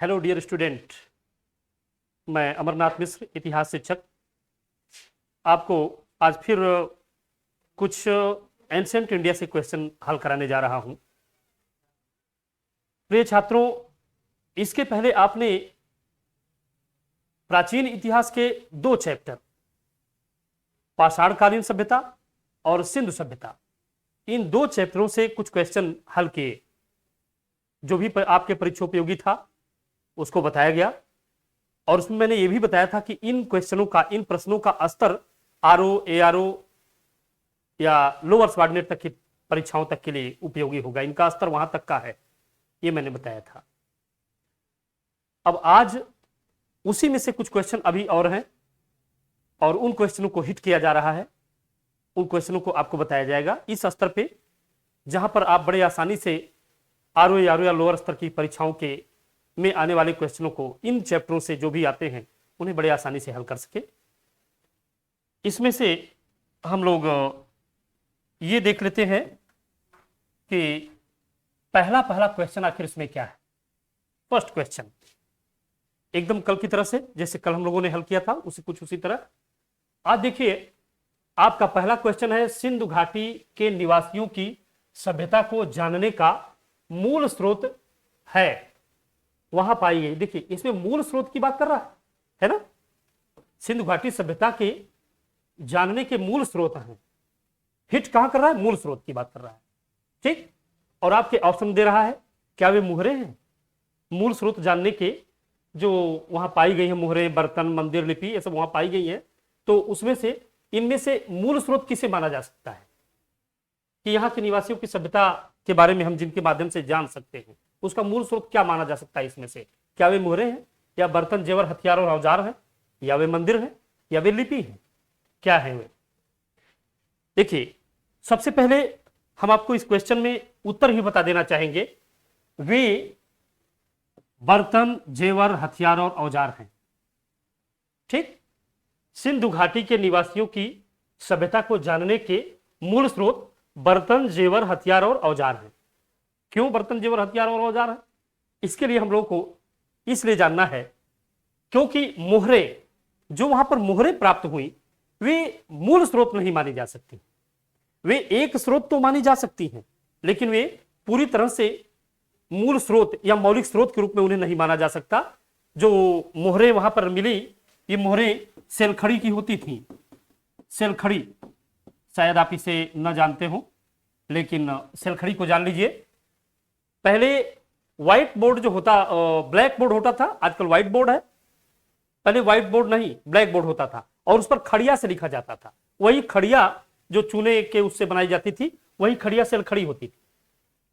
Hello dear student, मैं अमरनाथ मिश्र, इतिहास शिक्षक, आपको आज फिर कुछ एंशिएंट इंडिया से क्वेश्चन हल कराने जा रहा हूं। प्रिय छात्रों, इसके पहले आपने प्राचीन इतिहास के दो चैप्टर, पाषाणकालीन सभ्यता और सिंधु सभ्यता, इन दो चैप्टरों से कुछ क्वेश्चन हल किए। जो भी आपके परीक्षा उपयोगी था उसको बताया गया, और उसमें मैंने ये भी बताया था कि इन क्वेश्चनों का, इन प्रश्नों का स्तर आरओ, एआरओ या लोअर सबऑर्डिनेट तक की परीक्षाओं तक के लिए उपयोगी होगा। इनका स्तर वहां तक का है, ये मैंने बताया था। अब आज उसी में से कुछ क्वेश्चन अभी और हैं, और उन क्वेश्चनों को हिट किया जा रहा है। उन क्वेश्चनों को आपको बताया जाएगा इस स्तर पे, जहां पर आप बड़े आसानी से आरओ या लोअर स्तर की परीक्षाओं के में आने वाले क्वेश्चनों को, इन चैप्टरों से जो भी आते हैं उन्हें बड़े आसानी से हल कर सके। इसमें से हम लोग ये देख लेते हैं कि पहला क्वेश्चन आखिर इसमें क्या है। फर्स्ट क्वेश्चन एकदम कल की तरह से, जैसे कल हम लोगों ने हल किया था उसी तरह आज देखिए। आपका पहला क्वेश्चन है, सिंधु घाटी के निवासियों की सभ्यता को जानने का मूल स्रोत है वहां पाई गई। देखिए इसमें मूल स्रोत की बात कर रहा है ना। सिंधु घाटी सभ्यता के जानने के मूल स्रोत हैं। हिट कहां कर रहा है? मूल स्रोत की बात कर रहा है, ठीक। और आपके ऑप्शन दे रहा है, क्या वे मुहरे हैं? मूल स्रोत जानने के जो वहां पाई गई है, मुहरे, बर्तन, मंदिर, लिपि, ये सब वहां पाई गई है। तो उसमें से, इनमें से मूल स्रोत किसे माना जा सकता है कि यहाँ के निवासियों की सभ्यता के बारे में हम जिनके माध्यम से जान सकते हैं, उसका मूल स्रोत क्या माना जा सकता है? इसमें से क्या वे मुहरे हैं, या बर्तन, जेवर, हथियार और औजार हैं, या वे मंदिर हैं, या वे लिपि हैं? क्या है वे? देखिए सबसे पहले हम आपको इस क्वेश्चन में उत्तर ही बता देना चाहेंगे, वे बर्तन, जेवर, हथियार और औजार हैं, ठीक। सिंधु घाटी के निवासियों की सभ्यता को जानने के मूल स्रोत बर्तन, जेवर, हथियार और औजार हैं। क्यों बर्तन, जेवर, हथियार और औजार हैं? इसके लिए हम लोग को इसलिए जानना है क्योंकि मोहरे, जो वहां पर मोहरे प्राप्त हुई, वे मूल स्रोत नहीं मानी जा सकती। वे एक स्रोत तो मानी जा सकती हैं, लेकिन वे पूरी तरह से मूल स्रोत या मौलिक स्रोत के रूप में उन्हें नहीं माना जा सकता। जो मोहरे वहां पर मिली, ये मोहरे सेलखड़ी की होती थी। सेलखड़ी, शायद आप इसे न जानते हो, लेकिन सेलखड़ी को जान लीजिए। पहले व्हाइट बोर्ड जो होता, ब्लैक बोर्ड होता था, आजकल व्हाइट बोर्ड है। पहले व्हाइट बोर्ड नहीं, ब्लैक बोर्ड होता था, और उस पर खड़िया से लिखा जाता था। वही खड़िया जो चूने के उससे बनाई जाती थी, वही खड़िया सेलखड़ी होती थी,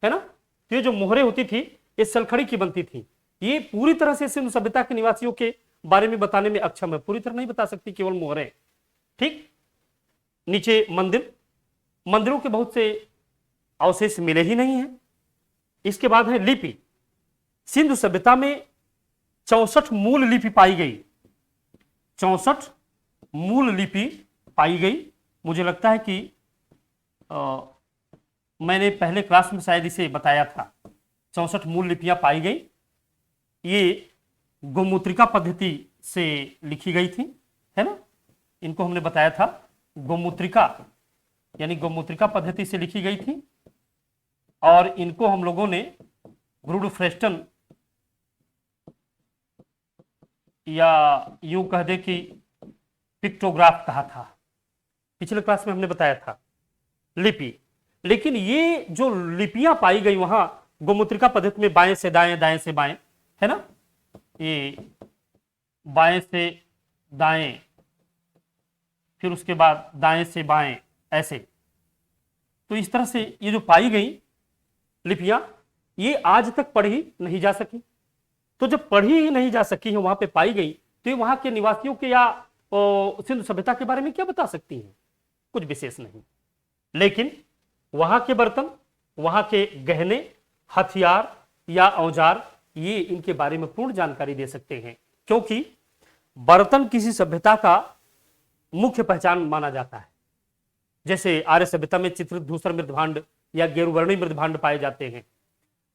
है ना। तो ये जो मोहरे होती थी, ये सेलखड़ी की बनती थी। ये पूरी तरह से सिंधु सभ्यता के निवासियों के बारे में बताने में अक्षम है, पूरी तरह नहीं बता सकती, केवल मोहरे, ठीक। नीचे मंदिर, मंदिरों के बहुत से अवशेष मिले ही नहीं है। इसके बाद है लिपि। सिंधु सभ्यता में 64 मूल लिपि पाई गई। 64 मूल लिपि पाई गई। मुझे लगता है कि मैंने पहले क्लास में शायद इसे बताया था। 64 मूल लिपियां पाई गई। ये गोमुत्रिका पद्धति से लिखी गई थी, है ना। इनको हमने बताया था, गोमुत्रिका यानी गोमुत्रिका पद्धति से लिखी गई थी। और इनको हम लोगों ने ग्रुडफ्रेस्टन, या यूं कह दे कि पिक्टोग्राफ कहा था। पिछले क्लास में हमने बताया था लिपि। लेकिन ये जो लिपियां पाई गई वहां गोमुत्रिका पद्धति में, बाएं से दाएं, दाएं से बाएं, है ना, ये बाएं से दाएं, फिर उसके बाद दाएं से बाएं, ऐसे। तो इस तरह से ये जो पाई गई लिपियां, ये आज तक पढ़ी नहीं जा सकी। तो जब पढ़ी ही नहीं जा सकी है, वहां पे पाई गई, तो ये वहां के निवासियों के या सिंधु सभ्यता के बारे में क्या बता सकती हैं? कुछ विशेष नहीं। लेकिन वहां के बर्तन, वहां के गहने, हथियार या औजार, ये इनके बारे में पूर्ण जानकारी दे सकते हैं, क्योंकि बर्तन किसी सभ्यता का मुख्य पहचान माना जाता है। जैसे आर्य सभ्यता में चित्रित धूसर मृदभांड या गेरुवर्णी मृदभांड पाए जाते हैं।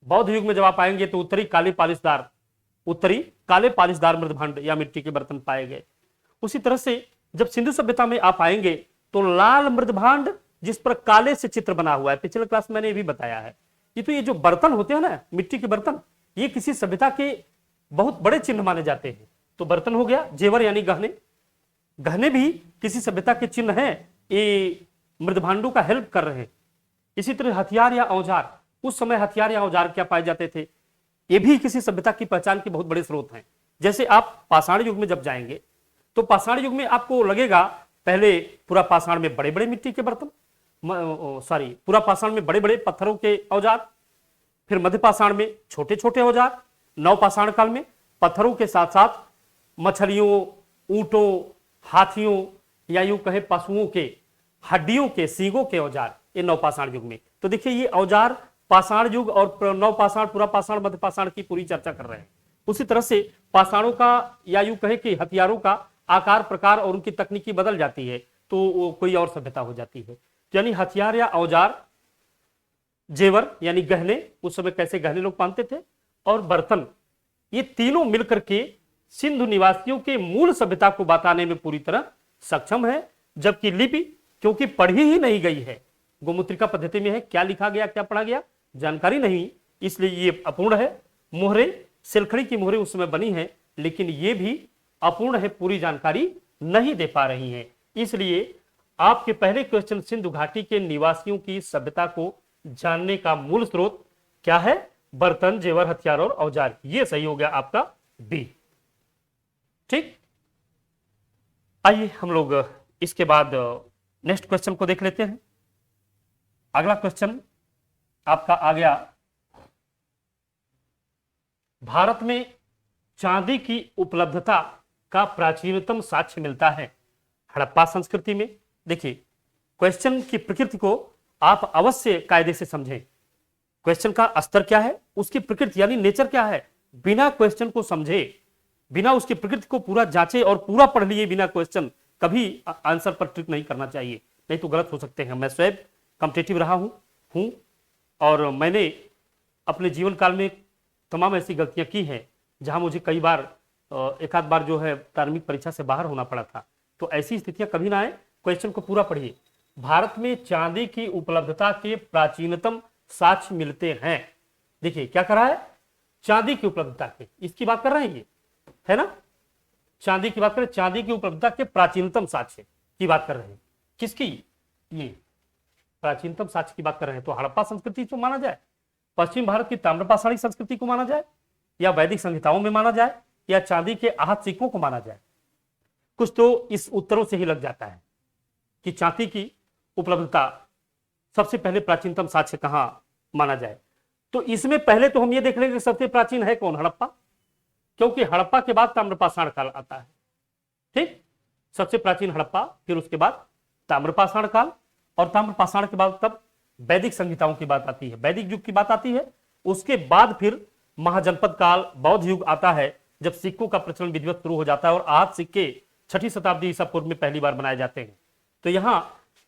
बौद्ध युग में जब आप आएंगे तो उत्तरी काली पालिशदार उत्तरी काले पालिशदार मृदभांड या मिट्टी के बर्तन पाए गए। उसी तरह से जब सिंधु सभ्यता में आप आएंगे तो लाल मृदभांड जिस पर काले से चित्र बना हुआ है, पिछले क्लास में मैंने ये भी बताया है। ये जो बर्तन होते हैं ना, मिट्टी के बर्तन, ये किसी सभ्यता के बहुत बड़े चिन्ह माने जाते हैं। तो बर्तन हो गया, जेवर यानी गहने, गहने भी किसी सभ्यता के चिन्ह हैं, ये मृदभांडों का हेल्प कर रहे हैं। इसी तरह हथियार या औजार, उस समय हथियार या औजार क्या पाए जाते थे, ये भी किसी सभ्यता की पहचान के बहुत बड़े स्रोत हैं। जैसे आप पाषाण युग में जब जाएंगे तो पाषाण युग में आपको लगेगा पहले पूरा पाषाण में बड़े बड़े मिट्टी के बर्तन, पूरा पाषाण में बड़े बड़े पत्थरों के औजार, फिर मध्य पाषाण में छोटे छोटे औजार, नव पाषाण काल में पत्थरों के साथ साथ मछलियों, ऊंटों, हाथियों या यूं कहे पशुओं के हड्डियों के, सींगों के औजार, ये नव पाषाण युग में। तो देखिए ये औजार पाषाण युग और नव पाषाण, पूरा पाषाण, मध्य पाषाण की पूरी चर्चा कर रहे हैं। उसी तरह से पाषाणों का या यूं कहे कि हथियारों का आकार, प्रकार और उनकी तकनीकी बदल जाती है तो वो कोई और सभ्यता हो जाती है। यानी हथियार या औजार, जेवर यानी गहने, उस समय कैसे गहने लोग पहनते थे, और बर्तन, ये तीनों मिलकर के सिंधु निवासियों के मूल सभ्यता को बताने में पूरी तरह सक्षम है। जबकि लिपि क्योंकि पढ़ी ही नहीं गई है, गोमुद्रिका पद्धति में है, क्या लिखा गया क्या पढ़ा गया जानकारी नहीं, इसलिए ये अपूर्ण है। मोहरे, सिलखड़ी की मोहरे उस समय बनी है लेकिन ये भी अपूर्ण है, पूरी जानकारी नहीं दे पा रही है। इसलिए आपके पहले क्वेश्चन, सिंधु घाटी के निवासियों की सभ्यता को जानने का मूल स्रोत क्या है, बर्तन, जेवर, हथियार और औजार, ये सही हो गया आपका बी। ठीक, आइए हम लोग इसके बाद नेक्स्ट क्वेश्चन को देख लेते हैं। अगला क्वेश्चन आपका आ गया, भारत में चांदी की उपलब्धता का प्राचीनतम साक्ष्य मिलता है हड़प्पा संस्कृति में। देखिए क्वेश्चन की प्रकृति को आप अवश्य कायदे से समझें। क्वेश्चन का स्तर क्या है, उसकी प्रकृति यानी नेचर क्या है, बिना क्वेश्चन को समझे, बिना उसकी प्रकृति को पूरा जांचे और पूरा पढ़ लिए बिना क्वेश्चन कभी आंसर पर ट्रिक नहीं करना चाहिए, नहीं तो गलत हो सकते हैं। मैं स्वयं कॉम्पिटिटिव रहा हूं और मैंने अपने जीवन काल में तमाम ऐसी गलतियां की हैं जहां मुझे कई बार एक आध बार जो है प्रारंभिक परीक्षा से बाहर होना पड़ा था। तो ऐसी स्थितियां कभी ना आए, क्वेश्चन को पूरा पढ़िए। भारत में चांदी की उपलब्धता के प्राचीनतम साक्ष्य मिलते हैं। देखिए क्या करा है, चांदी की उपलब्धता के, इसकी बात कर रहे हैं, ये है ना, चांदी की बात करें, चांदी की उपलब्धता के प्राचीनतम साक्ष्य की बात कर रहे हैं। किसकी, ये प्राचीनतम साक्ष्य की बात कर रहे हैं। तो हड़प्पा संस्कृति को माना जाए, पश्चिम भारत की ताम्रपाषाणी संस्कृति को माना जाए, या वैदिक संहिताओं में माना जाए, या चांदी के आहत सिक्कों को माना जाए। कुछ तो इस उत्तरों से ही लग जाता है कि चांदी की उपलब्धता सबसे पहले प्राचीनतम साक्ष्य कहां माना जाए। तो इसमें पहले तो हम ये देख लेंगे सबसे प्राचीन है कौन, हड़प्पा, क्योंकि हड़प्पा के बाद ताम्रपाषाण काल आता है। ठीक, सबसे प्राचीन हड़प्पा, फिर उसके बाद ताम्रपाषाण काल, और ताम्रपाषाण के बाद तब वैदिक संहिताओं की बात आती है, वैदिक युग की बात आती है। उसके बाद फिर महाजनपद काल, बौद्ध युग आता है, जब सिक्कों का प्रचलन विधिवत शुरू हो जाता है और आज सिक्के 6वीं शताब्दी ईसा पूर्व में पहली बार बनाए जाते हैं। तो यहां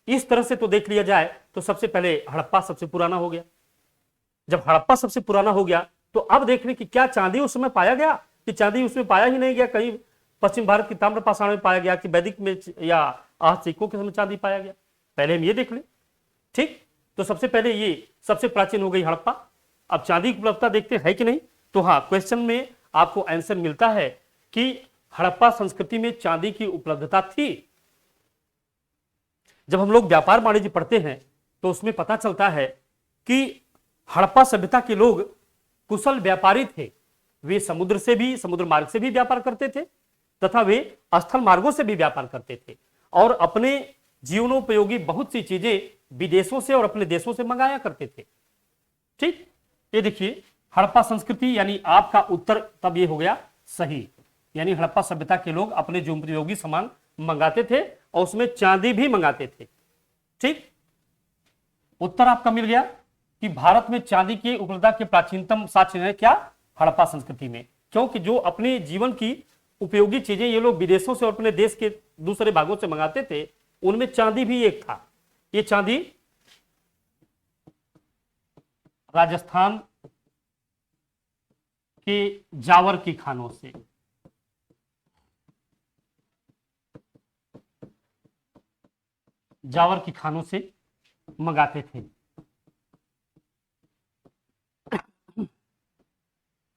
इस तरह से तो देख लिया जाए तो सबसे पहले हड़प्पा सबसे पुराना हो गया। जब हड़प्पा सबसे पुराना हो गया तो अब देखने की क्या चांदी उसमें पाया गया, कि चांदी उसमें पाया ही नहीं गया, कहीं पश्चिम भारत की ताम्रपाषाण में पाया गया कि वैदिक में या आहत सिक्कों के समय चांदी पाया गया, पहले हम ये देख लें। ठीक, तो सबसे पहले ये सबसे प्राचीन हो गई हड़प्पा। अब चांदी की उपलब्धता देखते हैं कि नहीं, तो हाँ, क्वेश्चन में आपको आंसर मिलता है कि हड़प्पा संस्कृति में चांदी की उपलब्धता थी। जब हम लोग व्यापार वाणिज्य पढ़ते हैं तो उसमें पता चलता है कि हड़प्पा सभ्यता के लोग कुशल व्यापारी थे। वे समुद्र से भी, समुद्र मार्ग से भी व्यापार करते थे तथा वे स्थल मार्गों से भी व्यापार करते थे, और अपने जीवनोपयोगी बहुत सी चीजें विदेशों से और अपने देशों से मंगाया करते थे। ठीक, ये देखिए हड़प्पा संस्कृति, यानी आपका उत्तर तब ये हो गया सही, यानी हड़प्पा सभ्यता के लोग अपने जीवनोपयोगी सामान मंगाते थे और उसमें चांदी भी मंगाते थे। ठीक, उत्तर आपका मिल गया कि भारत में चांदी की उपलब्धता के प्राचीनतम साक्ष्य है क्या, हड़प्पा संस्कृति में, क्योंकि जो अपने जीवन की उपयोगी चीजें ये लोग विदेशों से और अपने देश के दूसरे भागों से मंगाते थे, उनमें चांदी भी एक था। ये चांदी राजस्थान कि जावर की खानों से, जावर की खानों से मंगाते थे।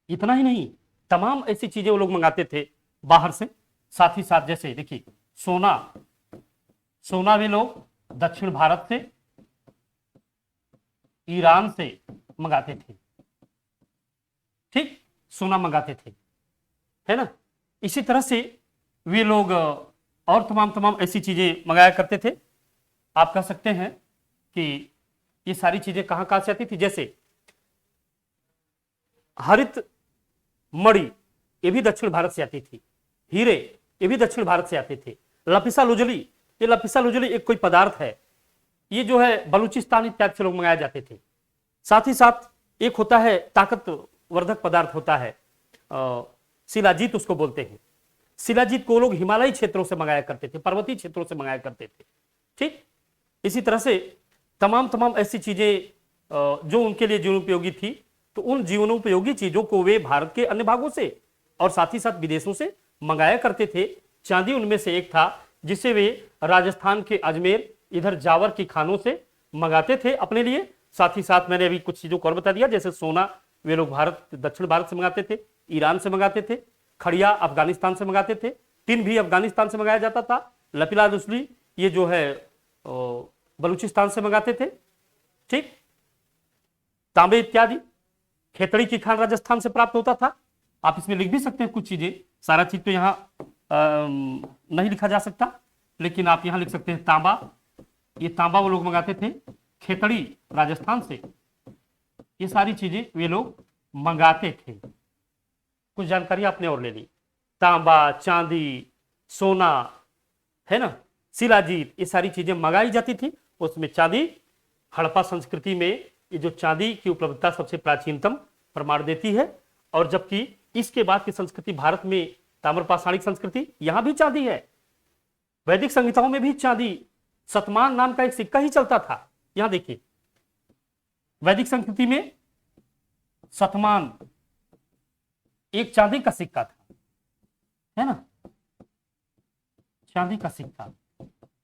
इतना ही नहीं, तमाम ऐसी चीजें वो लोग मंगाते थे बाहर से। साथ ही साथ जैसे देखिए सोना, सोना भी लोग दक्षिण भारत से, ईरान से मंगाते थे। ठीक, सोना मंगाते थे, है ना। इसी तरह से वे लोग और तमाम तमाम ऐसी चीजें मंगाया करते थे। आप कह सकते हैं कि ये सारी चीजें कहां कहां से आती थी। जैसे हरित मणि, ये भी दक्षिण भारत से आती थी। हीरे, ये भी दक्षिण भारत से आते थे। लपिसा लुजली, ये लपिसा लुजली एक कोई पदार्थ है, ये जो है बलूचिस्तान इत्यादि से लोग मंगाए जाते थे। साथ ही साथ एक होता है ताकतवर्धक पदार्थ होता है, शिलाजीत उसको बोलते हैं। शिलाजीत को लोग हिमालयी क्षेत्रों से मंगाया करते थे, पर्वतीय क्षेत्रों से मंगाया करते थे। ठीक, इसी तरह से तमाम तमाम ऐसी चीजें जो उनके लिए जीवनोपयोगी थी, तो उन जीवनोपयोगी चीजों को वे भारत के अन्य भागों से और साथ ही साथ विदेशों से मंगाया करते थे। चांदी उनमें से एक था, जिसे वे राजस्थान के अजमेर, इधर जावर की खानों से मंगाते थे अपने लिए। साथ ही साथ मैंने अभी कुछ चीजों को और बता दिया, जैसे सोना वे लोग भारत, दक्षिण भारत से मंगाते थे, ईरान से मंगाते थे। खड़िया अफगानिस्तान से मंगाते थे। टिन भी अफगानिस्तान से मंगाया जाता था। लपीला दुसली ये जो है बलूचिस्तान से मंगाते थे। ठीक, तांबे इत्यादि, खेतड़ी की खान राजस्थान से प्राप्त होता था। आप इसमें लिख भी सकते हैं कुछ चीजें, सारा चीज तो यहाँ नहीं लिखा जा सकता, लेकिन आप यहाँ लिख सकते हैं तांबा, ये तांबा वो लोग मंगाते थे खेतड़ी राजस्थान से। ये सारी चीजें वे लोग मंगाते थे। कुछ जानकारी आपने और ले ली। तांबा, चांदी, सोना, है ना, शिलाजीत, ये सारी चीजें मंगाई जाती थी। उसमें चांदी, हड़प्पा संस्कृति में ये जो चांदी की उपलब्धता सबसे प्राचीनतम प्रमाण देती है। और जबकि इसके बाद की संस्कृति भारत में ताम्रपाषाणिक संस्कृति, यहां भी चांदी है। वैदिक संहिताओं में भी चांदी, सतमान नाम का एक सिक्का ही चलता था। यहां देखिए, वैदिक संस्कृति में सतमान एक चांदी का सिक्का था, है ना, चांदी का सिक्का,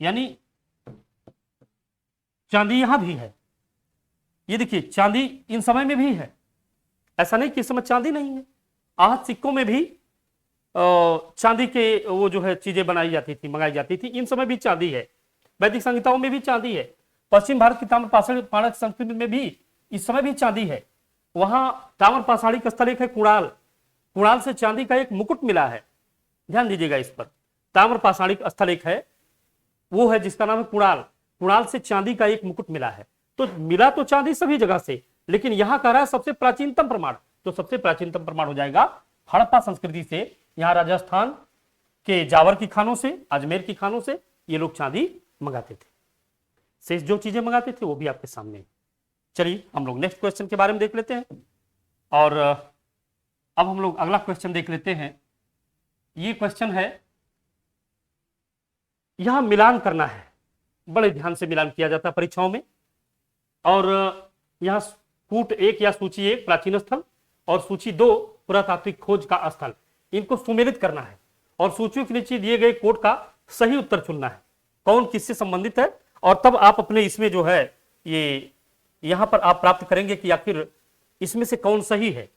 यानी चांदी यहां भी है। ये देखिए चांदी इन समय में भी है, ऐसा नहीं कि इस समय चांदी नहीं है। आज सिक्कों में भी चांदी के वो जो है चीजें बनाई जाती थी, मंगाई जाती थी। इन समय भी चांदी है। वैदिक संहिताओं में भी चांदी है। पश्चिम भारत की ताम्रपाषाणिक संस्कृति में भी इस समय भी चांदी है। वहां ताम्रपाषाणिक स्थल एक है कुणाल, कुणाल से चांदी का एक मुकुट मिला है। ध्यान दीजिएगा इस पर। ताम्रपाषाणिक स्थल एक है, वो है जिसका नाम है कुणाल। कुणाल से चांदी का एक मुकुट मिला है। तो मिला तो चांदी सभी जगह से, लेकिन यहां कह रहा है सबसे प्राचीनतम प्रमाण, तो सबसे प्राचीनतम प्रमाण हो जाएगा हड़प्पा संस्कृति से। यहां राजस्थान के जावर की खानों से, अजमेर की खानों से ये लोग चांदी मंगाते थे। शेष जो चीजें मंगाते थे वो भी आपके सामने। चलिए हम लोग नेक्स्ट क्वेश्चन के बारे में देख लेते हैं। और अब हम लोग अगला क्वेश्चन देख लेते हैं। ये क्वेश्चन है, यहां मिलान करना है, बड़े ध्यान से मिलान किया जाता है परीक्षाओं में। और यहां कूट 1 या सूची 1 प्राचीन स्थल और सूची 2 पुरातात्विक खोज का स्थल, इनको सुमेलित करना है और सूचियों के नीचे दिए गए कोड का सही उत्तर चुनना है, कौन किससे संबंधित है। और तब आप अपने इसमें जो है ये यहां पर आप प्राप्त करेंगे कि आखिर इसमें से कौन सही है।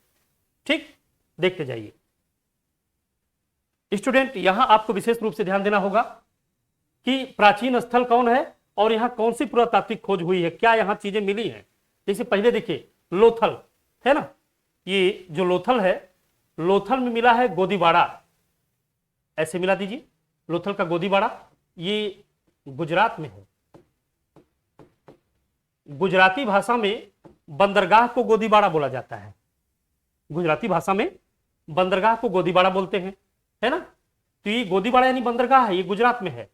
ठीक, देखते जाइए स्टूडेंट। यहां आपको विशेष रूप से ध्यान देना होगा कि प्राचीन स्थल कौन है और यहां कौन सी पुरातात्विक खोज हुई है, क्या यहां चीजें मिली हैं। जैसे पहले देखिए लोथल, है ना, ये जो लोथल है, लोथल में मिला है गोदीबाड़ा, ऐसे मिला दीजिए। लोथल का गोदीबाड़ा ये गुजरात में है। गुजराती भाषा में बंदरगाह को गोदीबाड़ा बोला जाता है। गुजराती भाषा में बंदरगाह को गोदीबाड़ा बोलते हैं, है ना। तो ये गोदीबाड़ा यानी बंदरगाह है, ये गुजरात में है।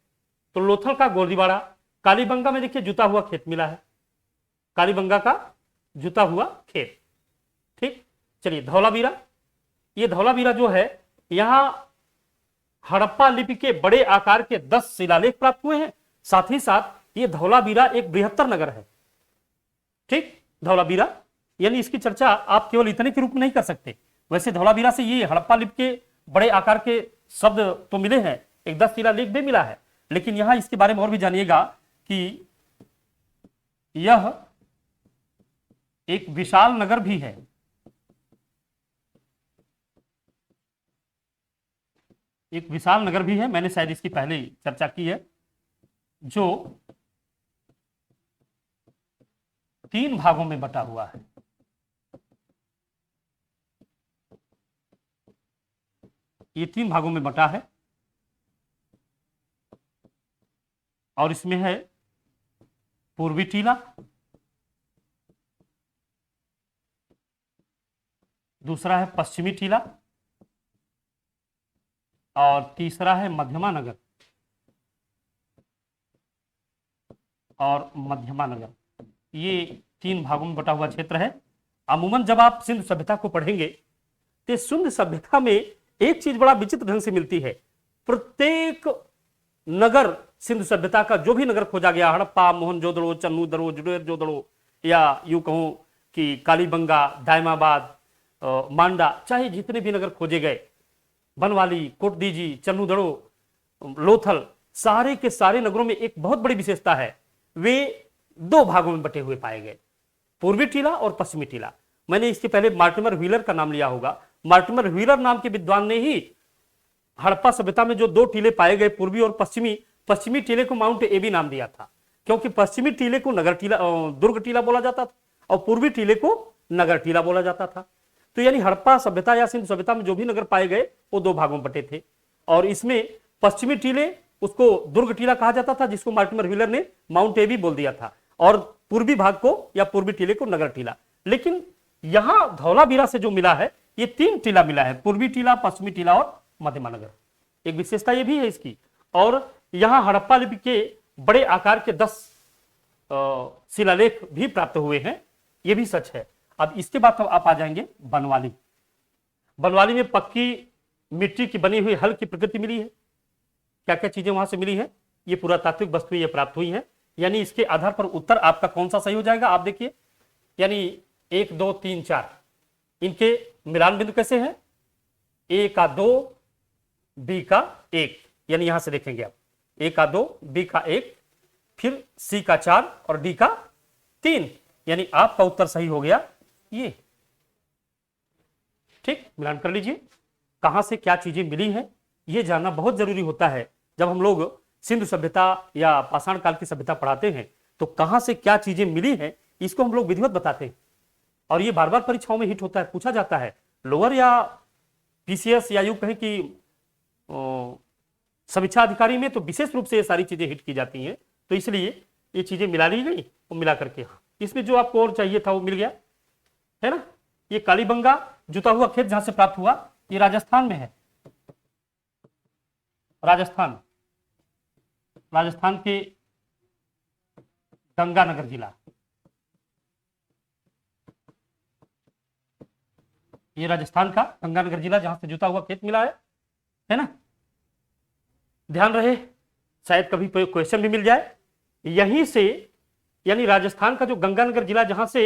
तो लोथल का गोदीबाड़ा। कालीबंगा में देखिए जुता हुआ खेत मिला है, कालीबंगा का जुता हुआ खेत। ठीक, चलिए धौलावीरा, ये धौलावीरा जो है, यहां हड़प्पा लिपि के बड़े आकार के 10 शिलालेख प्राप्त हुए हैं। साथ ही साथ ये धौलावीरा एक बृहत्तर नगर है। ठीक, धौलावीरा यानी इसकी चर्चा आप केवल इतने के रूप में नहीं कर सकते, वैसे धौलावीरा से ये हड़प्पा लिपि के बड़े आकार के शब्द तो मिले हैं, एक 10 शिलालेख भी मिला है, लेकिन यहां इसके बारे में और भी जानिएगा कि यह एक विशाल नगर भी है। एक विशाल नगर भी है, मैंने शायद इसकी पहले ही चर्चा की है, जो 3 भागों में बटा हुआ है। ये 3 भागों में बटा है और इसमें है पूर्वी टीला, दूसरा है पश्चिमी टीला और तीसरा है मध्यमा नगर और मध्यमा नगर। ये 3 भागों में बटा हुआ क्षेत्र है। अमूमन जब आप सिंधु सभ्यता को पढ़ेंगे तो सिंधु सभ्यता में एक चीज बड़ा विचित्र ढंग से मिलती है। प्रत्येक नगर सिंधु सभ्यता का जो भी नगर खोजा गया, हड़प्पा, मोहनजोदड़ो, चन्नूदड़ो, जुडेरजोदड़ो, या यूं कहूं कि कालीबंगा, दायमाबाद, मांडा, चाहे जितने भी नगर खोजे गए, बनवाली, कोटदीजी, चन्नूदड़ो, लोथल, सारे के सारे नगरों में एक बहुत बड़ी विशेषता है, वे 2 भागों में बटे हुए पाए गए, पूर्वी टीला और पश्चिमी टीला। मैंने इसके पहले मार्टिमर व्हीलर का नाम लिया होगा। मार्टिमर व्हीलर नाम के विद्वान ने ही हड़प्पा सभ्यता में जो 2 टीले पाए गए, पूर्वी और पश्चिमी टीले को माउंट एबी नाम दिया था, क्योंकि पश्चिमी टीले को नगर टीला, दुर्ग टीला बोला जाता था और पूर्वी टीले को नगर टीला बोला जाता था। तो यानी हड़प्पा सभ्यता या सिंधु सभ्यता में जो भी नगर पाए गए वो 2 भागों में बटे थे और इसमें पश्चिमी टीले उसको दुर्ग टीला कहा जाता था, जिसको मार्टिमर व्हीलर ने माउंट एबी बोल दिया था, और पूर्वी भाग को या पूर्वी टीले को नगर टीला। लेकिन यहां धौलावीरा से जो मिला है ये 3 टीला मिला है, पूर्वी टीला, पश्चिमी टीला और मध्यमा नगर। एक विशेषता ये भी है इसकी। और यहां हड़प्पा लिपि के बड़े आकार के 10 शिलालेख भी प्राप्त हुए हैं, ये भी सच है। अब इसके बाद तो आप आ जाएंगे बनवाली। बनवाली में पक्की मिट्टी की बनी हुई हल की प्रकृति मिली है। क्या क्या चीजें वहां से मिली है? ये पुरातात्विक वस्तुएं ये प्राप्त हुई हैं, यानी इसके आधार पर उत्तर आपका कौन सा सही हो जाएगा आप देखिए। यानी 1 2 3 4 इनके मिलान बिंदु कैसे हैं? ए का 2, बी का 1, यानी यहां से देखेंगे आप ए का 2, बी का 1, फिर सी का 4 और डी का 3, यानी आपका उत्तर सही हो गया ये। ठीक, मिलान कर लीजिए। कहां से क्या चीजें मिली हैं यह जानना बहुत जरूरी होता है। जब हम लोग सिंधु सभ्यता या पाषाण काल की सभ्यता पढ़ाते हैं तो कहां से क्या चीजें मिली हैं इसको हम लोग विधिवत बताते हैं, और ये बार बार परीक्षाओं में हिट होता है, पूछा जाता है। लोअर या पीसीएस या यूं कहें कि समीक्षा अधिकारी में तो विशेष रूप से ये सारी चीजें हिट की जाती हैं, तो इसलिए ये चीजें मिला ली गई और मिला करके हाँ इसमें जो आपको और चाहिए था वो मिल गया, है ना। ये कालीबंगा जुता हुआ खेत जहां से प्राप्त हुआ, ये राजस्थान में है। राजस्थान के गंगानगर जिला, ये राजस्थान का गंगानगर जिला जहां से जुता हुआ खेत मिला है ना। ध्यान रहे, शायद कभी क्वेश्चन भी मिल जाए यहीं से, यानी राजस्थान का जो गंगानगर जिला जहां से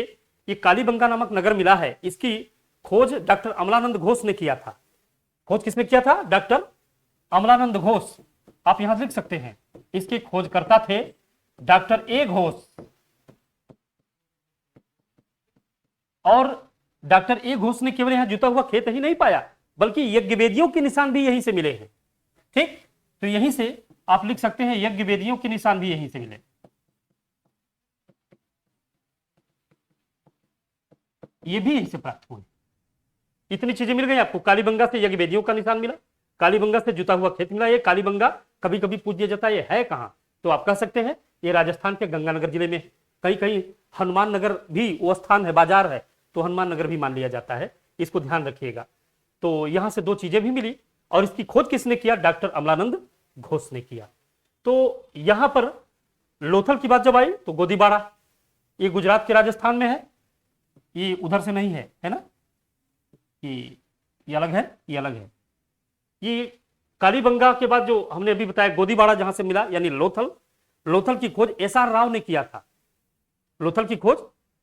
ये कालीबंगा नामक नगर मिला है, इसकी खोज डॉक्टर अमलानंद घोष ने किया था। खोज किसने किया था? डॉक्टर अमलानंद घोष। आप यहां लिख सकते हैं, इसके खोजकर्ता थे डॉक्टर ए घोष, और डॉक्टर ए घोष ने केवल यहां जुता हुआ खेत ही नहीं पाया बल्कि यज्ञवेदियों के निशान भी यहीं से मिले हैं। ठीक, तो यहीं से आप लिख सकते हैं यज्ञवेदियों के निशान भी यहीं से मिले। ये भी यहीं से प्राप्त हुए। इतनी चीजें मिल गई आपको। कालीबंगा से यज्ञवेदियों का निशान मिला, कालीबंगा से जुता हुआ खेत मिला। ये कालीबंगा कभी कभी पूछ दिया जाता है ये है कहां, तो आप कह सकते हैं ये राजस्थान के गंगानगर जिले में। कहीं कहीं हनुमान नगर भी वो स्थान है, बाजार है, तो हनुमान नगर भी मान लिया जाता है, इसको ध्यान रखिएगा। तो यहां से 2 चीजें भी मिली, और इसकी खोज किसने किया? डॉक्टर अमलानंद घोष ने किया। तो यहां पर लोथल की बात जब आई तो गोदीबाड़ा, ये गुजरात के राजस्थान में है, ये उधर से नहीं है ना, ये अलग है, ये अलग है। ये कालीबंगा के बाद जो हमने अभी बताया गोदीबाड़ा जहां से मिला, यानी लोथल की खोज एसआर राव ने किया था। लोथल की खोज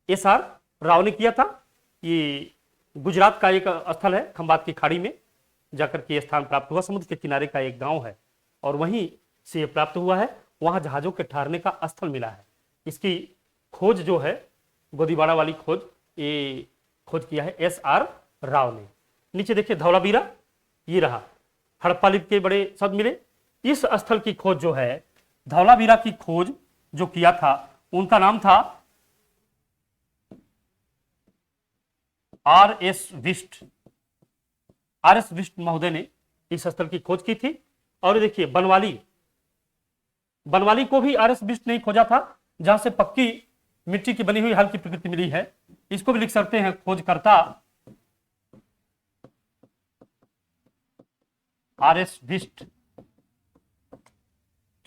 एसआर राव ने किया था। ये गुजरात का एक स्थल है, खंबात की खाड़ी में जाकर के स्थान प्राप्त हुआ। समुद्र के किनारे का एक गांव है और वहीं से ये प्राप्त हुआ है। वहां जहाजों के ठहरने का स्थल मिला है। इसकी खोज जो है, गोदीबाड़ा वाली खोज, ये खोज किया है SR राव ने। नीचे देखिए धौलावीरा, ये रहा। हड़प्पा लिपि के बड़े शब्द मिले। इस स्थल की खोज जो है, धौलावीरा की खोज जो किया था, उनका नाम था RS विस्ट। RS विस्ट महोदय ने इस स्थल की खोज की थी। और देखिए बनवाली, बनवाली को भी RS विस्ट ने खोजा था, जहां से पक्की मिट्टी की बनी हुई हल्की प्रकृति मिली है। इसको भी लिख सकते हैं खोजकर्ता RS विस्ट।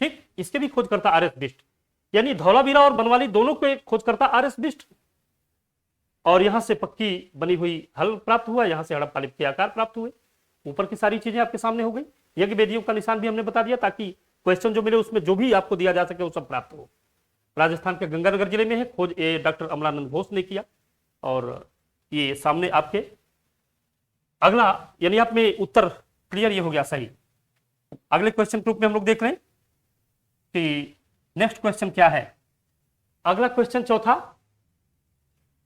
ठीक, इसके भी खोजकर्ता RS विस्ट, यानी धौलावीरा और बनवाली दोनों को एक खोजकर्ता RS विस्ट। और यहां से पक्की बनी हुई हल प्राप्त हुआ, यहां से हड़प्पा लिपि के आकार प्राप्त हुए। ऊपर की सारी चीजें आपके सामने हो गई। यज्ञ वेदियों का निशान भी हमने बता दिया, ताकि क्वेश्चन जो मिले उसमें जो भी आपको दिया जा सके वो सब प्राप्त हो। राजस्थान के गंगानगर जिले में है खोज, ये डॉक्टर अमलानंद घोष ने किया। और ये सामने आपके अगला, यानी आप में उत्तर क्लियर, ये हो गया सही। अगले क्वेश्चन ग्रुप में हम लोग देख रहे हैं कि नेक्स्ट क्वेश्चन क्या है। अगला क्वेश्चन चौथा,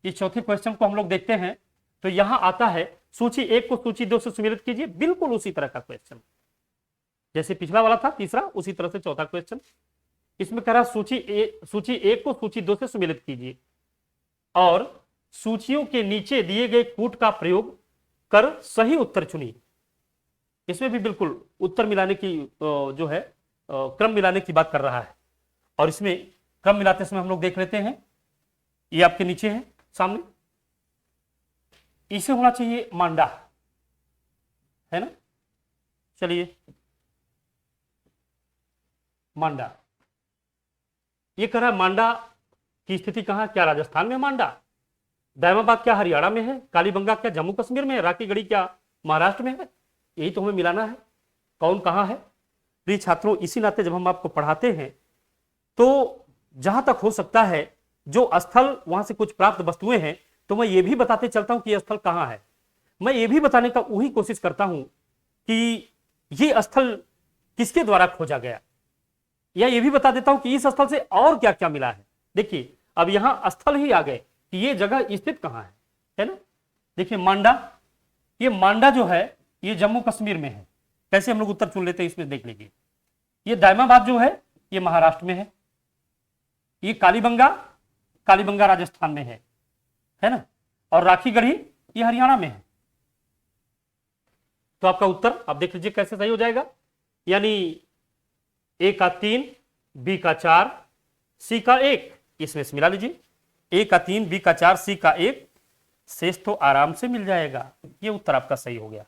इस चौथे क्वेश्चन को हम लोग देखते हैं तो यहां आता है सूची 1 को सूची 2 से सुमेलित कीजिए। बिल्कुल उसी तरह का क्वेश्चन जैसे पिछला वाला था तीसरा, उसी तरह से चौथा क्वेश्चन। इसमें कह रहा सूची 1 को सूची 2 से सुमेलित कीजिए और सूचियों के नीचे दिए गए कूट का प्रयोग कर सही उत्तर चुनिए। इसमें भी बिल्कुल उत्तर मिलाने की जो है क्रम मिलाने की बात कर रहा है। और इसमें क्रम मिलाते समय हम लोग देख लेते हैं, ये आपके नीचे है सामने, इसे होना चाहिए मांडा, है ना। चलिए मांडा, ये कह रहा है मांडा की स्थिति कहां, क्या राजस्थान में मांडा, दायमाबाद क्या हरियाणा में है, कालीबंगा क्या जम्मू कश्मीर में है, राखीगढ़ी क्या महाराष्ट्र में है। यही तो हमें मिलाना है, कौन कहां है। प्रिय छात्रों, इसी नाते जब हम आपको पढ़ाते हैं तो जहां तक हो सकता है जो स्थल वहां से कुछ प्राप्त वस्तुएं हैं, तो मैं ये भी बताते चलता हूं कि यह स्थल कहां है। मैं ये भी बताने का वही कोशिश करता हूं कि ये स्थल किसके द्वारा खोजा गया, या ये भी बता देता हूं कि इस स्थल से और क्या क्या मिला है। देखिए अब यहां स्थल ही आ गए कि ये जगह स्थित कहां है ना। देखिए मांडा, ये मांडा जो है ये जम्मू कश्मीर में है। कैसे हम लोग उत्तर चुन लेते हैं इसमें देख लीजिए। ये दायमाबाद जो है ये महाराष्ट्र में है। ये कालीबंगा, कालीबंगा राजस्थान में है ना। और राखीगढ़ी ये हरियाणा में है। तो आपका उत्तर आप देख लीजिए कैसे सही हो जाएगा। यानी ए का 3, बी का 4, सी का 1, इसमें से मिला लीजिए। ए का 3, बी का 4, सी का 1, शेष तो आराम से मिल जाएगा। ये उत्तर आपका सही हो गया।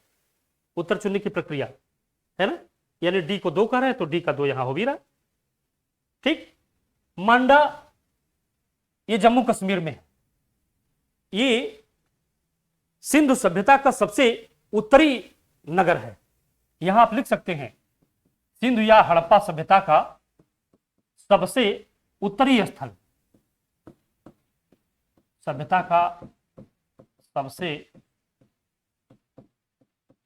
उत्तर चुनने की प्रक्रिया है ना, यानी डी को 2 कह रहे हैं तो डी का 2 यहां हो भी रहा। ठीक, मांडा ये जम्मू कश्मीर में है। ये सिंधु सभ्यता का सबसे उत्तरी नगर है। यहां आप लिख सकते हैं सिंधु या हड़प्पा सभ्यता का सबसे उत्तरी स्थल, सभ्यता का सबसे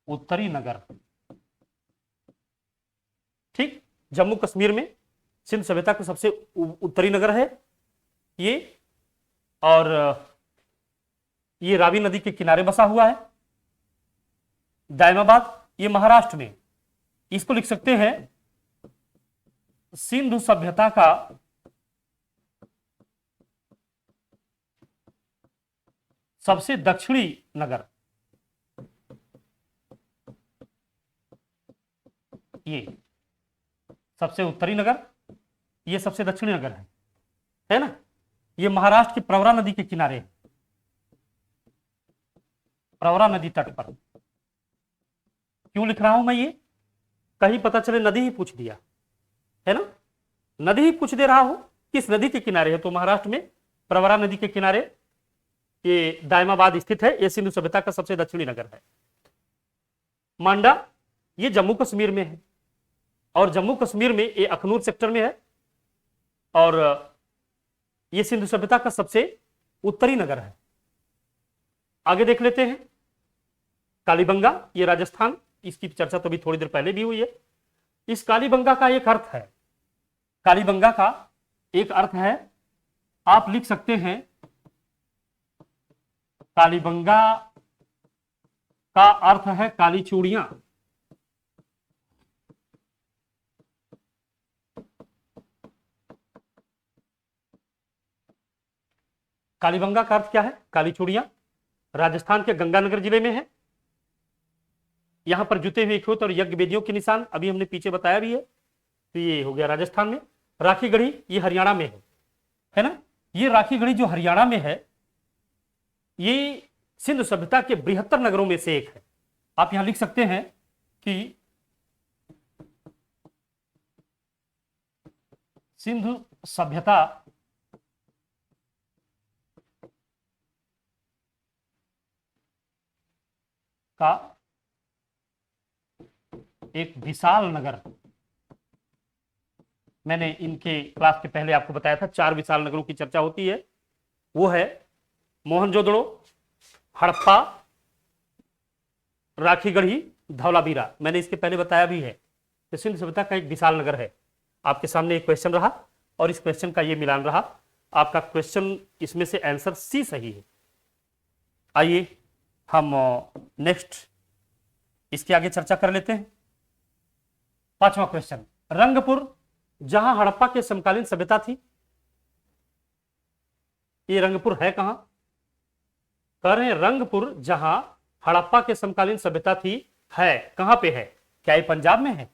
उत्तरी नगर। ठीक, जम्मू कश्मीर में सिंधु सभ्यता का सबसे उत्तरी नगर है ये। और ये रावी नदी के किनारे बसा हुआ है। दायमाबाद ये महाराष्ट्र में, इसको लिख सकते हैं सिंधु सभ्यता का सबसे दक्षिणी नगर। ये सबसे उत्तरी नगर, ये सबसे दक्षिणी नगर है ना। ये महाराष्ट्र की प्रवरा नदी के किनारे है, प्रवरा नदी तट पर। क्यों लिख रहा हूं मैं ये, कहीं पता चले नदी ही पूछ दिया है ना, नदी ही पूछ दे रहा हूं किस नदी के किनारे है, तो महाराष्ट्र में प्रवरा नदी के किनारे ये दायमाबाद स्थित है। ये सिंधु सभ्यता का सबसे दक्षिणी नगर है। मांडा ये जम्मू कश्मीर में है और जम्मू कश्मीर में ये अखनूर सेक्टर में है और ये सिंधु सभ्यता का सबसे उत्तरी नगर है। आगे देख लेते हैं कालीबंगा, ये राजस्थान, इसकी चर्चा तो अभी थोड़ी देर पहले भी हुई है। इस कालीबंगा का एक अर्थ है, कालीबंगा का एक अर्थ है, आप लिख सकते हैं कालीबंगा का अर्थ है काली चूड़ियां। कालीबंगा का अर्थ क्या है? काली चूड़ियां। राजस्थान के गंगानगर जिले में है। यहां पर जुते हुए खेत और यज्ञ वेदियों के निशान अभी हमने पीछे बताया भी है। तो ये हो गया राजस्थान में। राखी गढ़ी ये हरियाणा में है ना। ये राखी गढ़ी जो हरियाणा में है, ये सिंधु सभ्यता के बृहत्तर नगरों में से एक है। आप यहां लिख सकते हैं कि सिंधु सभ्यता का एक विशाल नगर, मैंने इनके क्लास के पहले आपको बताया था 4 विशाल नगरों की चर्चा होती है। वो है मोहनजोदड़ो, हड़प्पा, राखीगढ़ी, धौलावीरा। मैंने इसके पहले बताया भी है। तो सिंधु सभ्यता का एक विशाल नगर है। आपके सामने एक क्वेश्चन रहा और इस क्वेश्चन का ये मिलान रहा। आपका क्वेश्चन इसमें से आंसर सी सही है। आइए हम नेक्स्ट इसके आगे चर्चा कर लेते हैं। 5वां क्वेश्चन, रंगपुर जहां हड़प्पा के समकालीन सभ्यता थी, ये रंगपुर है कहां? कह रहे हैं रंगपुर जहां हड़प्पा के समकालीन सभ्यता थी, है कहां पे है? क्या ये पंजाब में है,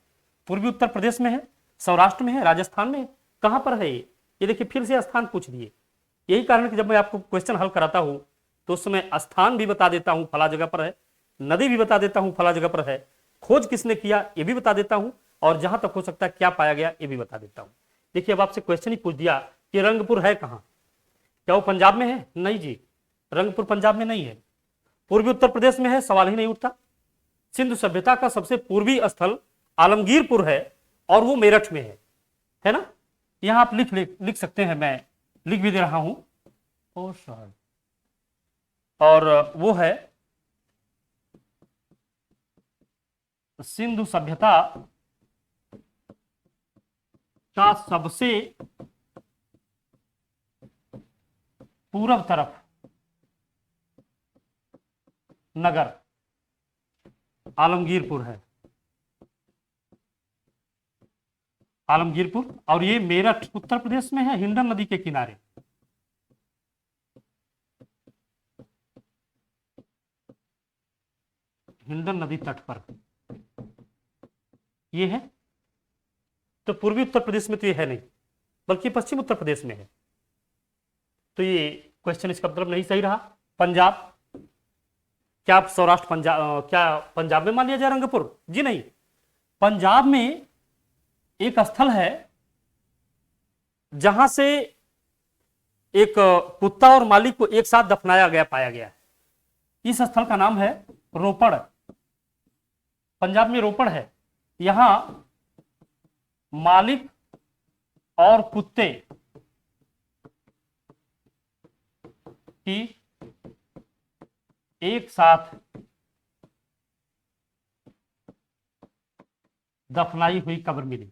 पूर्वी उत्तर प्रदेश में है, सौराष्ट्र में है, राजस्थान में है, कहां पर है ये देखिए फिर से स्थान पूछ दिए। यही कारण कि जब मैं आपको क्वेश्चन हल कराता हूं तो उस समय स्थान भी बता देता हूं फला जगह पर है, नदी भी बता देता हूं फला जगह पर है, खोज किसने किया ये भी बता देता हूं, और जहां तक हो सकता है क्या पाया गया ये भी बता देता हूं। देखिए अब आपसे क्वेश्चन ही पूछ दिया कि रंगपुर है कहां, क्या वो पंजाब में है? नहीं जी, रंगपुर पंजाब में नहीं है। पूर्वी उत्तर प्रदेश में है, सवाल ही नहीं उठता। सिंधु सभ्यता का सबसे पूर्वी स्थल आलमगीरपुर है और वो मेरठ में है ना। यहां आप लिख सकते हैं, मैं लिख भी दे रहा हूं। और वो है सिंधु सभ्यता का सबसे पूर्व तरफ नगर आलमगीरपुर है, आलमगीरपुर। और ये मेरठ उत्तर प्रदेश में है, हिंडन नदी के किनारे। हिंडन नदी तट पर ये है। तो पूर्वी उत्तर प्रदेश में तो ये है नहीं, बल्कि पश्चिम उत्तर प्रदेश में है। तो ये क्वेश्चन इसका मतलब नहीं सही रहा। पंजाब, क्या आप सौराष्ट्र पंजाब, क्या पंजाब में मान लिया जाए रंगपुर? जी नहीं, पंजाब में एक स्थल है जहां से एक कुत्ता और मालिक को एक साथ दफनाया गया पाया गया है। इस स्थल का नाम है रोपड़। पंजाब में रोपड़ है। यहां मालिक और कुत्ते की एक साथ दफनाई हुई कब्र मिली।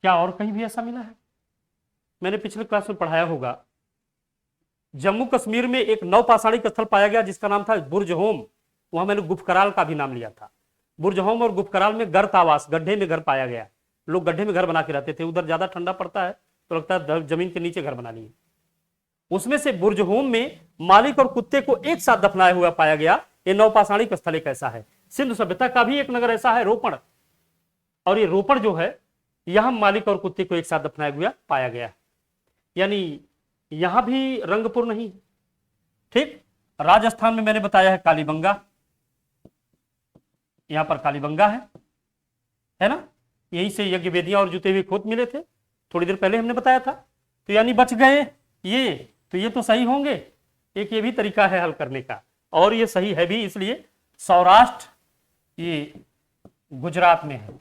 क्या और कहीं भी ऐसा मिला है? मैंने पिछले क्लास में पढ़ाया होगा, जम्मू कश्मीर में एक नवपाषाणिक स्थल पाया गया जिसका नाम था बुर्ज होम। वहां मैंने गुफकराल का भी नाम लिया था। बुर्ज होम और गुफकराल में गर्त आवास, गड्ढे में घर पाया गया। लोग गड्ढे में घर बना के रहते थे, उधर ज्यादा ठंडा पड़ता है तो लगता है जमीन के नीचे घर बना लिए। उसमें से बुर्ज होम में मालिक और कुत्ते को एक साथ दफनाया हुआ पाया गया। ये नवपाषाणिक स्थल एक ऐसा है। सिंधु सभ्यता का भी एक नगर ऐसा है, रोपड़। और ये रोपड़ जो है, यहां मालिक और कुत्ते को एक साथ दफनाया हुआ पाया गया। यानी यहां भी रंगपुर नहीं। ठीक, राजस्थान में मैंने बताया है कालीबंगा, यहां पर कालीबंगा है ना। यहीं से यज्ञ वेदियां और जुते हुए खोत मिले थे, थोड़ी देर पहले हमने बताया था। तो यानी बच गए ये, तो ये तो सही होंगे। एक ये भी तरीका है हल करने का, और ये सही है भी, इसलिए सौराष्ट्र ये गुजरात में है।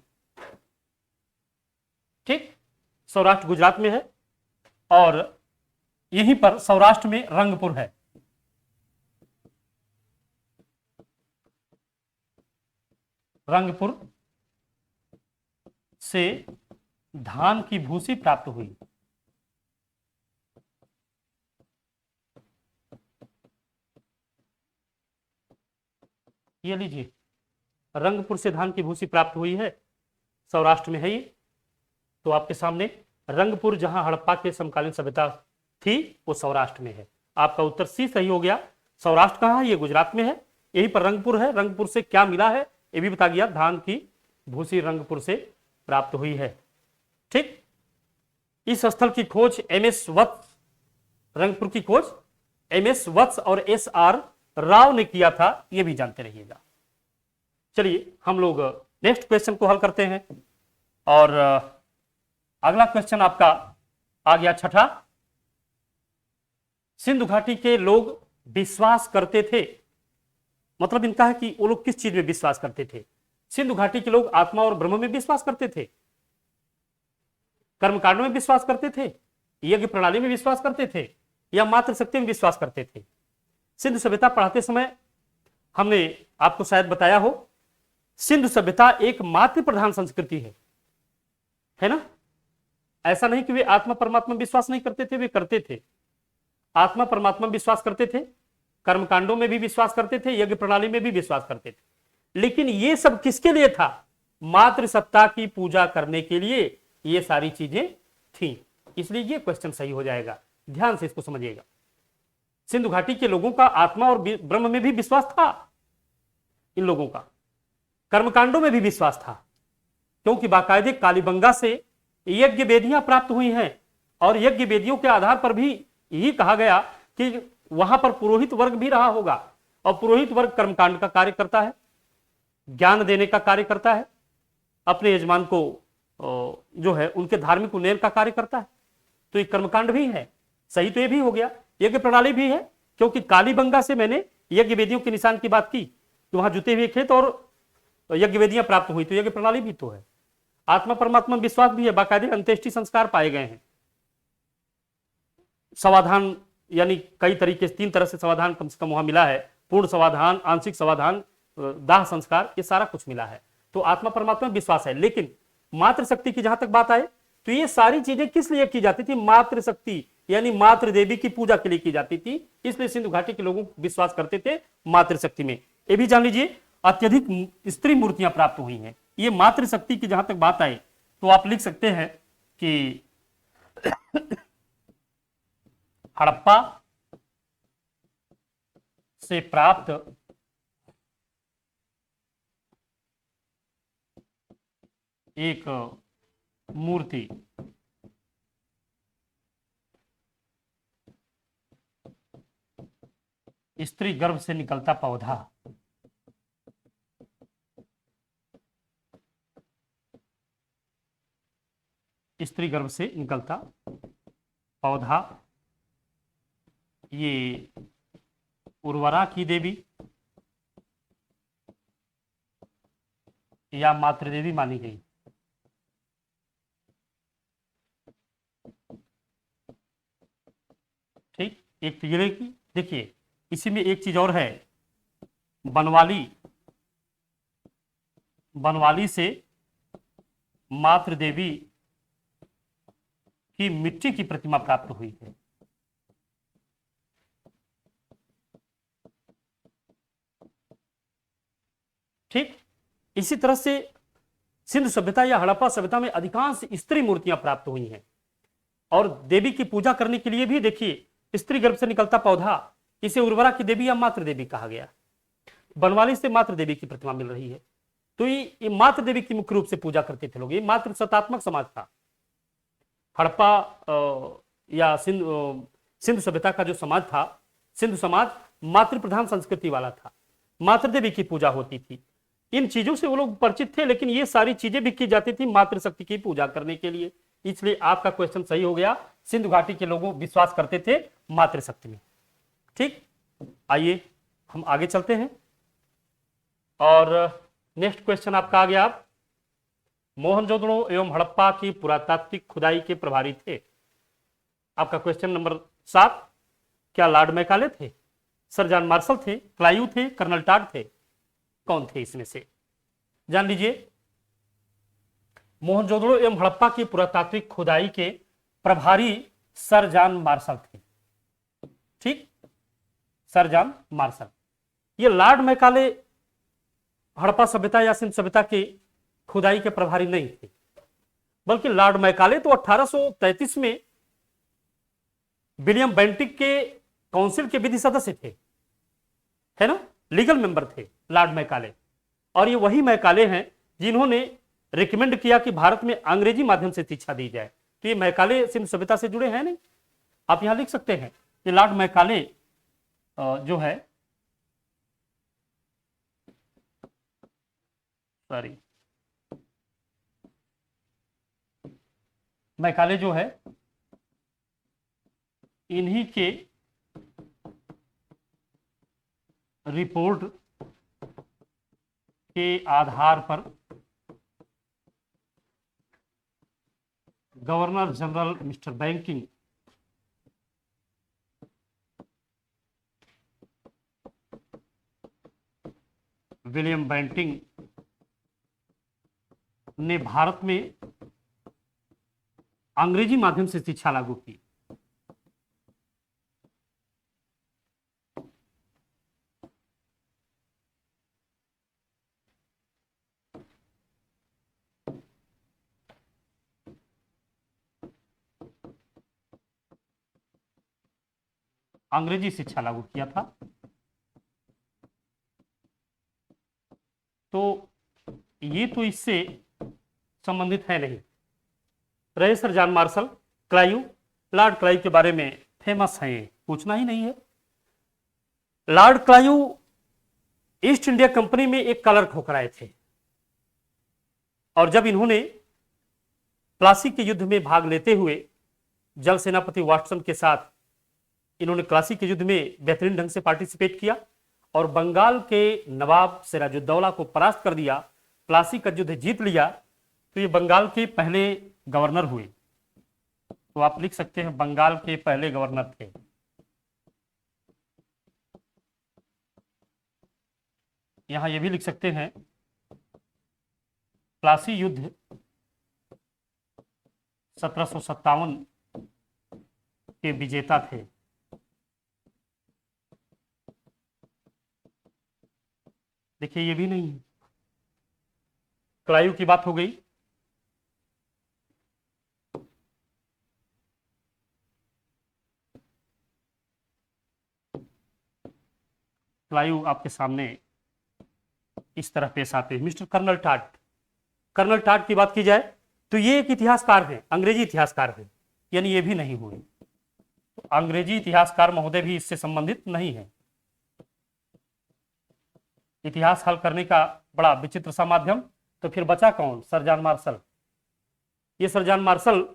ठीक, सौराष्ट्र गुजरात में है। और यहीं पर सौराष्ट्र में रंगपुर है। रंगपुर से धान की भूसी प्राप्त हुई। ये लीजिए, रंगपुर से धान की भूसी प्राप्त हुई है, सौराष्ट्र में है ये। तो आपके सामने रंगपुर, जहां हड़प्पा के समकालीन सभ्यता थी, वो सौराष्ट्र में है। आपका उत्तर सी सही हो गया। सौराष्ट्र कहाँ है? ये गुजरात में है, यहीं पर रंगपुर है। रंगपुर से क्या मिला है ये भी बता दिया, धान की भूसी रंगपुर से प्राप्त हुई है। ठीक, इस स्थल की खोज एमएस वत्स, रंगपुर की खोज एमएस वत्स और एसआर राव ने किया था, यह भी जानते रहिएगा। चलिए हम लोग नेक्स्ट क्वेश्चन को हल करते हैं। और अगला क्वेश्चन आपका आ गया छठा। सिंधु घाटी के लोग विश्वास करते थे, मतलब इनका है कि वो लोग किस चीज में विश्वास करते थे? सिंधु घाटी के लोग आत्मा और ब्रह्म में विश्वास करते थे, कर्मकांड में विश्वास करते थे, यज्ञ प्रणाली में विश्वास करते थे, या मात्र शक्ति में विश्वास करते थे? सिंधु सभ्यता पढ़ाते समय हमने आपको शायद बताया हो, सिंधु सभ्यता एक मातृ प्रधान संस्कृति है ना। ऐसा नहीं कि वे आत्मा परमात्मा में विश्वास नहीं करते थे, वे करते थे। आत्मा परमात्मा में विश्वास करते थे, कर्मकांडों में भी विश्वास करते थे, यज्ञ प्रणाली में भी विश्वास करते थे। लेकिन ये सब किसके लिए था? मातृसत्ता की पूजा करने के लिए ये सारी चीजें थी। इसलिए ये क्वेश्चन सही हो जाएगा, ध्यान से इसको समझिएगा। सिंधु घाटी के लोगों का आत्मा और ब्रह्म में भी विश्वास था, इन लोगों का कर्मकांडों में भी विश्वास था, क्योंकि बाकायदे कालीबंगा से यज्ञ वेदियां प्राप्त हुई हैं, और यज्ञ वेदियों के आधार पर भी यही कहा गया कि वहां पर पुरोहित वर्ग भी रहा होगा, और पुरोहित वर्ग कर्मकांड का कार्य करता है, ज्ञान देने का कार्य करता है, अपने यजमान को जो है उनके धार्मिक उन्नयन का कार्य करता है। तो ये कर्मकांड भी है, सही तो ये भी हो गया। यज्ञ प्रणाली भी है, क्योंकि कालीबंगा से मैंने यज्ञ वेदियों के निशान की बात की कि वहां जुते हुए खेत और यज्ञ वेदियां प्राप्त हुई, तो यज्ञ प्रणाली भी तो है। आत्मा परमात्मा विश्वास भी है, बाकायदे अंत्येष्टि संस्कार पाए गए हैं। समाधान यानी कई तरीके से, 3 तरह से समाधान कम से कम वहां मिला है, पूर्ण समाधान, आंशिक समाधान, दाह संस्कार, ये सारा कुछ मिला है। तो आत्मा परमात्मा में विश्वास है। लेकिन मातृशक्ति की जहां तक बात आए, तो ये सारी चीजें किस लिए की जाती थी? मातृशक्ति यानी मातृ देवी की पूजा के लिए की जाती थी। इसलिए सिंधु घाटी के लोग विश्वास करते थे मातृशक्ति में। ये भी जान लीजिए, अत्यधिक स्त्री मूर्तियां प्राप्त हुई हैं। ये मातृशक्ति की जहां तक बात आए तो आप लिख सकते हैं कि हड़प्पा से प्राप्त एक मूर्ति स्त्री गर्भ से निकलता पौधा, स्त्री गर्भ से निकलता पौधा, ये उर्वरा की देवी या मातृदेवी मानी गई। ठीक, एक तो ये की देखिए, इसी में एक चीज और है, बनवाली से मातृदेवी की मिट्टी की प्रतिमा प्राप्त हुई है। ठीक, इसी तरह से सिंधु सभ्यता या हड़प्पा सभ्यता में अधिकांश स्त्री मूर्तियां प्राप्त हुई हैं, और देवी की पूजा करने के लिए भी देखिए, स्त्री गर्भ से निकलता पौधा, इसे उर्वरा की देवी या मातृ देवी कहा गया। बनवाली से मातृ देवी की प्रतिमा मिल रही है, तो ये मातृ देवी की मुख्य रूप से पूजा करते थे लोग। ये मातृ सत्तात्मक समाज था। हड़प्पा या सिंधु सभ्यता का जो समाज था, सिंधु समाज मातृ प्रधान संस्कृति वाला था, मातृ देवी की पूजा होती थी। इन चीजों से वो लोग परिचित थे, लेकिन ये सारी चीजें भी की जाती थी मातृशक्ति की पूजा करने के लिए। इसलिए आपका क्वेश्चन सही हो गया, सिंधु घाटी के लोग विश्वास करते थे मातृशक्ति में। ठीक, आइए हम आगे चलते हैं। और नेक्स्ट क्वेश्चन आपका आ गया, आप मोहनजोदड़ो एवं हड़प्पा की पुरातात्विक खुदाई के प्रभारी थे। आपका क्वेश्चन नंबर 7 क्या लॉर्ड मैकाले थे, सर जॉन मार्शल थे, क्लाइव थे, कर्नल टॉड थे? कौन थे इसमें से? जान लीजिए। मोहनजोदड़ो एवं हड़प्पा की पुरातात्विक खुदाई के प्रभारी सर जॉन मार्शल थे। ठीक, सर जॉन मार्शल। ये लॉर्ड मैकाले हड़प्पा सभ्यता या सिंध सभ्यता के खुदाई के प्रभारी नहीं थे, बल्कि लॉर्ड मैकाले तो 1833 में विलियम बेंटिक के काउंसिल के विधि सदस्य थे, है ना, लीगल मेंबर थे लॉर्ड मैकाले। और ये वही मैकाले हैं जिन्होंने रिकमेंड किया कि भारत में अंग्रेजी माध्यम से शिक्षा दी जाए। तो ये मैकाले सिंध सभ्यता से जुड़े हैं नहीं? आप यहां लिख सकते हैं कि लॉर्ड मैकाले जो है, सॉरी, मैकाले जो है इन्हीं के रिपोर्ट के आधार पर गवर्नर जनरल मिस्टर बैंकिंग विलियम बेंटिंग ने भारत में अंग्रेजी माध्यम से शिक्षा लागू की। अंग्रेजी शिक्षा लागू किया था। तो ये तो इससे संबंधित है नहीं। रहे sir John Marshall, Clive, Lord Clive के बारे में फेमस है, पूछना ही नहीं है। Lord Clive east India company में एक क्लर्क होकर आए थे, और जब इन्होंने प्लासी के युद्ध में भाग लेते हुए जल सेनापति वाटसन के साथ इन्होंने प्लासी के युद्ध में बेहतरीन ढंग से पार्टिसिपेट किया और बंगाल के नवाब सिराजुद्दौला को परास्त कर दिया, प्लासी का युद्ध जीत लिया, तो ये बंगाल के पहले गवर्नर हुए। तो आप लिख सकते हैं बंगाल के पहले गवर्नर थे। यहां ये भी लिख सकते हैं प्लासी युद्ध 1757 के विजेता थे। देखिए ये भी नहीं है। क्लाइव की बात हो गई। क्लाइव आपके सामने इस तरह पेश आते हैं। Mister colonel Tod, colonel Tod की बात की जाए तो ये एक इतिहासकार हैं, अंग्रेजी इतिहासकार हैं, यानी ये भी नहीं हुए। तो अंग्रेजी इतिहासकार महोदय भी इससे संबंधित नहीं है। इतिहास हल करने का बड़ा विचित्र सा माध्यम। तो फिर बचा कौन? Sir John Marshall. ये सर जॉन मार्शल